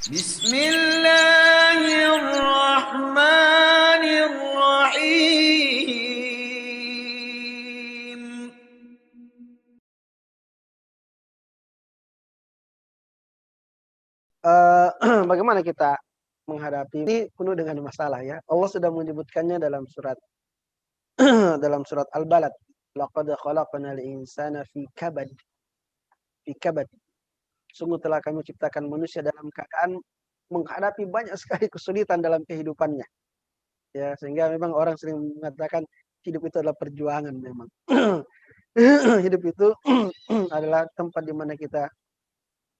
Bismillahirrahmanirrahim. Bagaimana kita menghadapi ini penuh dengan masalah ya. Allah sudah menyebutkannya dalam surat dalam surat Al-Balad. Laqad khalaqnal insana fi kabad. Fi kabad. Sungguh telah kami ciptakan manusia dalam keadaan menghadapi banyak sekali kesulitan dalam kehidupannya. Ya, sehingga memang orang sering mengatakan hidup itu adalah perjuangan memang. Hidup itu adalah tempat di mana kita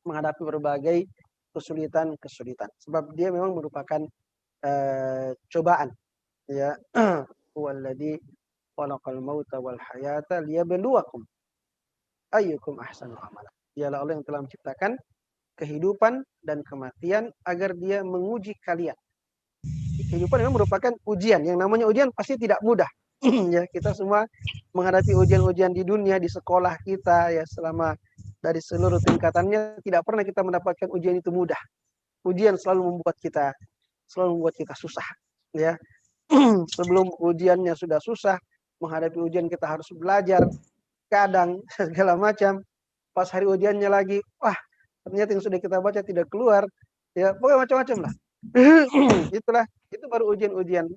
menghadapi berbagai kesulitan-kesulitan. Sebab dia memang merupakan cobaan. Ya, huwallazi khalaqal mauta wal hayata liyabluwakum ayyukum ahsanu amala. Dialah Allah yang telah menciptakan kehidupan dan kematian agar dia menguji kalian. Kehidupan memang merupakan ujian. Yang namanya ujian pasti tidak mudah. Ya, kita semua menghadapi ujian-ujian di dunia, di sekolah kita ya, selama dari seluruh tingkatannya tidak pernah kita mendapatkan ujian itu mudah. Ujian selalu membuat kita susah ya. Sebelum ujiannya sudah susah, menghadapi ujian kita harus belajar, kadang segala macam. Pas hari ujiannya lagi, wah ternyata yang sudah kita baca tidak keluar, ya pokoknya macam-macam lah. Itu baru ujian-ujian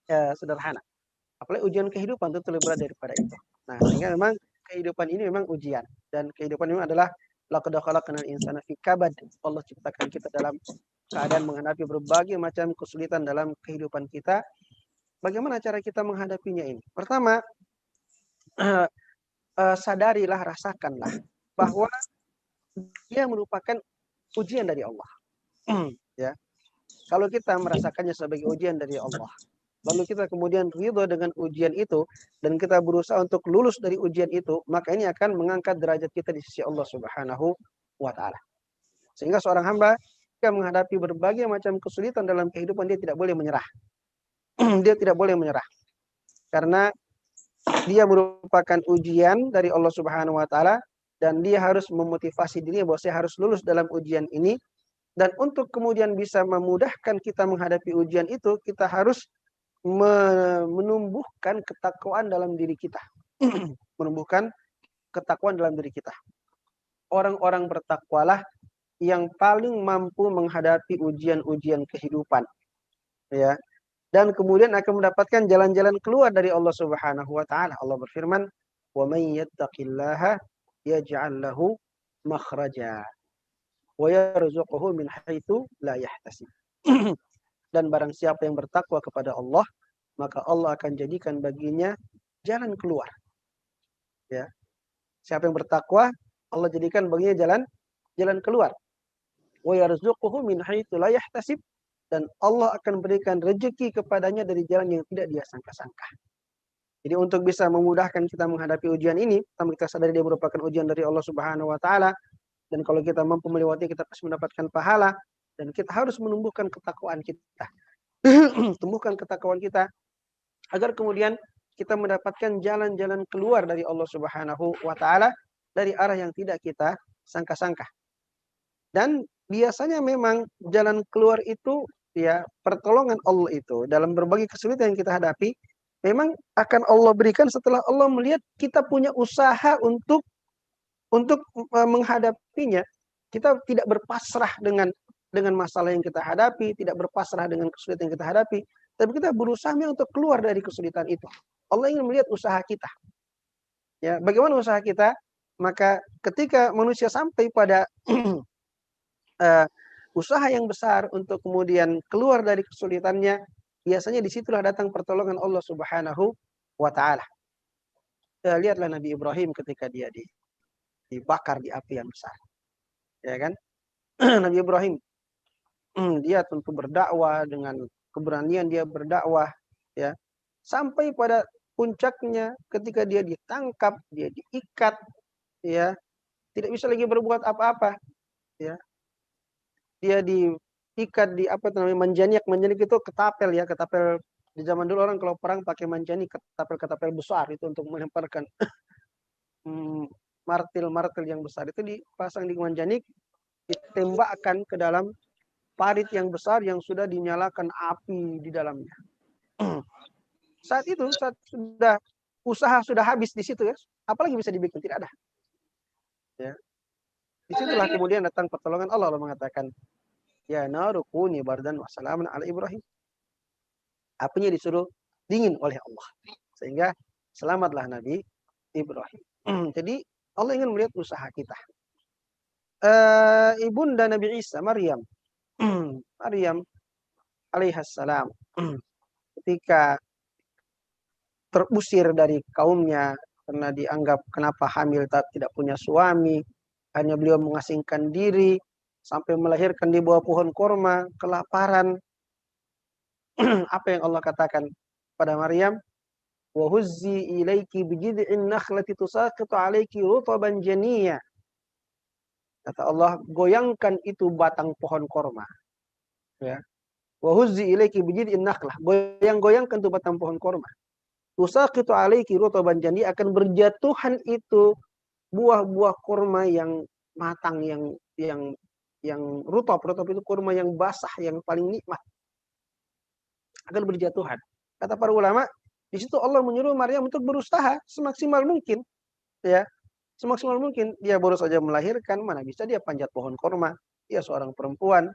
ya, sederhana. Apalagi ujian kehidupan tentu lebih berat daripada itu. Nah, sehingga memang kehidupan ini memang ujian, dan kehidupan ini adalah laqad khalaqnal insana fi kabad. Allah ciptakan kita dalam keadaan menghadapi berbagai macam kesulitan dalam kehidupan kita. Bagaimana cara kita menghadapinya ini? Pertama, sadarilah, rasakanlah bahwa dia merupakan ujian dari Allah. Ya, kalau kita merasakannya sebagai ujian dari Allah, lalu kita kemudian ridho dengan ujian itu, dan kita berusaha untuk lulus dari ujian itu, maka ini akan mengangkat derajat kita di sisi Allah Subhanahu wa Ta'ala. Sehingga seorang hamba jika menghadapi berbagai macam kesulitan dalam kehidupan, dia tidak boleh menyerah. Dia tidak boleh menyerah. Karena dia merupakan ujian dari Allah Subhanahu wa Ta'ala, dan dia harus memotivasi dirinya bahwa saya harus lulus dalam ujian ini. Dan untuk kemudian bisa memudahkan kita menghadapi ujian itu, kita harus menumbuhkan ketakwaan dalam diri kita. Menumbuhkan ketakwaan dalam diri kita. Orang-orang bertakwalah yang paling mampu menghadapi ujian-ujian kehidupan. Ya. Dan kemudian akan mendapatkan jalan-jalan keluar dari Allah Subhanahu wa Ta'ala. Allah berfirman, "Wa may yattaqillaha yaj'al lahu makhraja wa yarzuquhu min haitsu la yahtasib." Dan barang siapa yang bertakwa kepada Allah, maka Allah akan jadikan baginya jalan keluar. Ya. Siapa yang bertakwa, Allah jadikan baginya jalan keluar. Wa yarzuquhu min haitsu la yahtasib, dan Allah akan berikan rezeki kepadanya dari jalan yang tidak dia sangka-sangka. Jadi untuk bisa memudahkan kita menghadapi ujian ini, pertama kita sadari dia merupakan ujian dari Allah Subhanahu wa Ta'ala, dan kalau kita mampu melewati, kita pasti mendapatkan pahala, dan kita harus menumbuhkan ketakwaan kita. Tumbuhkan ketakwaan kita agar kemudian kita mendapatkan jalan-jalan keluar dari Allah Subhanahu wa Ta'ala, dari arah yang tidak kita sangka-sangka. Dan biasanya memang jalan keluar itu, ya, pertolongan Allah itu dalam berbagai kesulitan yang kita hadapi, memang akan Allah berikan setelah Allah melihat kita punya usaha untuk menghadapinya. Kita tidak berpasrah dengan masalah yang kita hadapi, tidak berpasrah dengan kesulitan yang kita hadapi, tapi kita berusaha untuk keluar dari kesulitan itu. Allah ingin melihat usaha kita. Ya, bagaimana usaha kita? Maka ketika manusia sampai pada usaha yang besar untuk kemudian keluar dari kesulitannya, biasanya disitulah datang pertolongan Allah Subhanahu wa Ta'ala. Lihatlah Nabi Ibrahim ketika dia dibakar di api yang besar, ya kan? Nabi Ibrahim, dia tentu berdakwah dengan keberanian, dia berdakwah, ya, sampai pada puncaknya ketika dia ditangkap, dia diikat, ya, tidak bisa lagi berbuat apa-apa, ya. Dia diikat di apa namanya, manjanik itu ketapel, ya, ketapel di zaman dulu orang kalau perang pakai manjanik, ketapel besar itu untuk melemparkan martil yang besar itu dipasang di manjanik, ditembakkan ke dalam parit yang besar yang sudah dinyalakan api di dalamnya. Saat sudah usaha sudah habis di situ ya, apalagi bisa dibikin, tidak ada. Ya. Disitulah kemudian datang pertolongan Allah. Allah mengatakan, ya naru kuni bardan wa salaman ala Ibrahim. Apinya disuruh dingin oleh Allah. Sehingga selamatlah Nabi Ibrahim. Jadi Allah ingin melihat usaha kita. Ibunda Nabi Isa, Maryam. Maryam alaihassalam. Ketika terusir dari kaumnya karena dianggap kenapa hamil tidak punya suami. Hanya beliau mengasingkan diri sampai melahirkan di bawah pohon korma, kelaparan. Apa yang Allah katakan pada Maryam? Wa huzzi ilaiki bijid'in nakhlati tusaqitu 'alaiki rutaban janiyya. Kata Allah, goyangkan itu batang pohon korma. Ya. Wa huzzi ilaiki bijid'in nakhlah. Goyang-goyangkan itu batang pohon korma. Tusaqitu 'alaiki rutaban janiyya, akan berjatuhan itu buah-buah kurma yang matang, yang rutab itu kurma yang basah, yang paling nikmat, akan berjatuhan. Kata para ulama, di situ Allah menyuruh Maryam untuk berusaha semaksimal mungkin, ya, semaksimal mungkin. Dia baru saja melahirkan, mana bisa dia panjat pohon kurma? Dia seorang perempuan.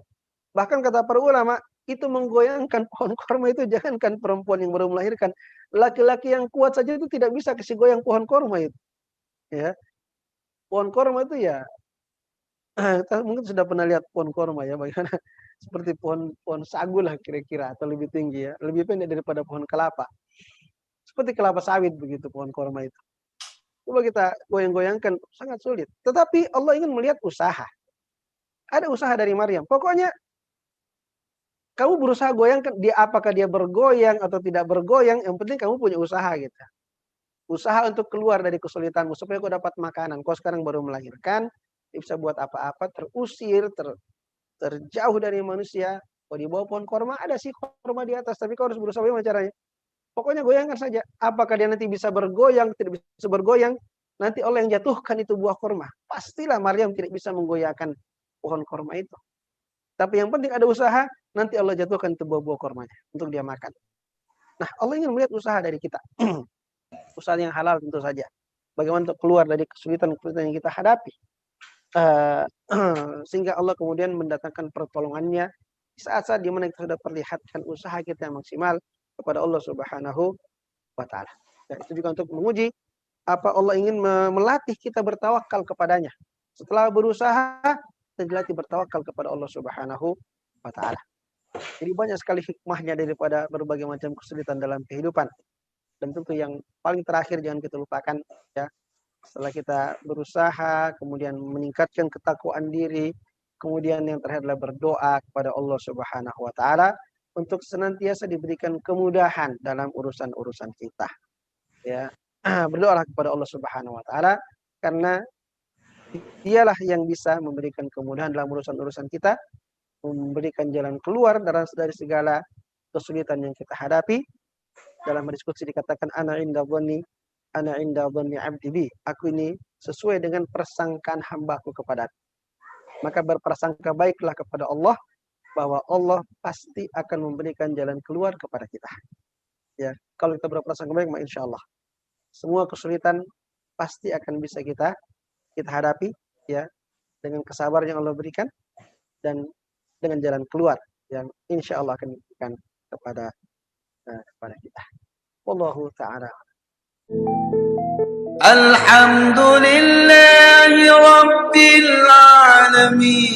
Bahkan kata para ulama, itu menggoyangkan pohon kurma itu jangankan perempuan yang baru melahirkan, laki-laki yang kuat saja itu tidak bisa kasih goyang pohon kurma itu, ya. Pohon korma itu ya, mungkin sudah pernah lihat pohon korma ya, bagaimana seperti pohon sagu lah kira-kira, atau lebih tinggi ya, lebih pendek daripada pohon kelapa. Seperti kelapa sawit begitu pohon korma itu. Coba kita goyang-goyangkan, sangat sulit. Tetapi Allah ingin melihat usaha. Ada usaha dari Maryam. Pokoknya kamu berusaha goyangkan, apakah dia bergoyang atau tidak bergoyang, yang penting kamu punya usaha gitu. Usaha untuk keluar dari kesulitanmu supaya kau dapat makanan. Kau sekarang baru melahirkan, tidak bisa buat apa-apa, terusir, terjauh dari manusia. Kau di bawah pohon korma, ada sih korma di atas, tapi kau harus berusaha bagaimana caranya. Pokoknya goyangkan saja. Apakah dia nanti bisa bergoyang, tidak bisa bergoyang, nanti Allah yang jatuhkan itu buah korma. Pastilah Maryam tidak bisa menggoyahkan pohon korma itu. Tapi yang penting ada usaha, nanti Allah jatuhkan itu buah-buah kormanya untuk dia makan. Nah, Allah ingin melihat usaha dari kita. Usaha yang halal tentu saja. Bagaimana untuk keluar dari kesulitan-kesulitan yang kita hadapi. Sehingga Allah kemudian mendatangkan pertolongannya di saat-saat di mana kita sudah perlihatkan usaha kita yang maksimal kepada Allah Subhanahu wa Ta'ala. Dan itu juga untuk menguji apa Allah ingin melatih kita bertawakal kepadanya. Setelah berusaha, kita dilatih bertawakal kepada Allah Subhanahu wa Ta'ala. Jadi banyak sekali hikmahnya daripada berbagai macam kesulitan dalam kehidupan. Dan tentu yang paling terakhir jangan kita lupakan ya, setelah kita berusaha kemudian meningkatkan ketakwaan diri, kemudian yang terakhir adalah berdoa kepada Allah Subhanahu wa Ta'ala untuk senantiasa diberikan kemudahan dalam urusan-urusan kita. Ya, berdoalah kepada Allah Subhanahu wa Ta'ala karena Dialah yang bisa memberikan kemudahan dalam urusan-urusan kita, memberikan jalan keluar dari segala kesulitan yang kita hadapi. Dalam hadis qudsi dikatakan ana inda dhanni 'abdi bi. Aku ini sesuai dengan persangkaan hambaku kepada. Maka berprasangka baiklah kepada Allah bahwa Allah pasti akan memberikan jalan keluar kepada kita. Ya, kalau kita berprasangka baik, maka insyaallah semua kesulitan pasti akan bisa kita hadapi ya, dengan kesabaran yang Allah berikan dan dengan jalan keluar yang insyaallah akan diberikan kepada kita. Wallahu ta'ala. Alhamdulillahi Rabbil Alamin.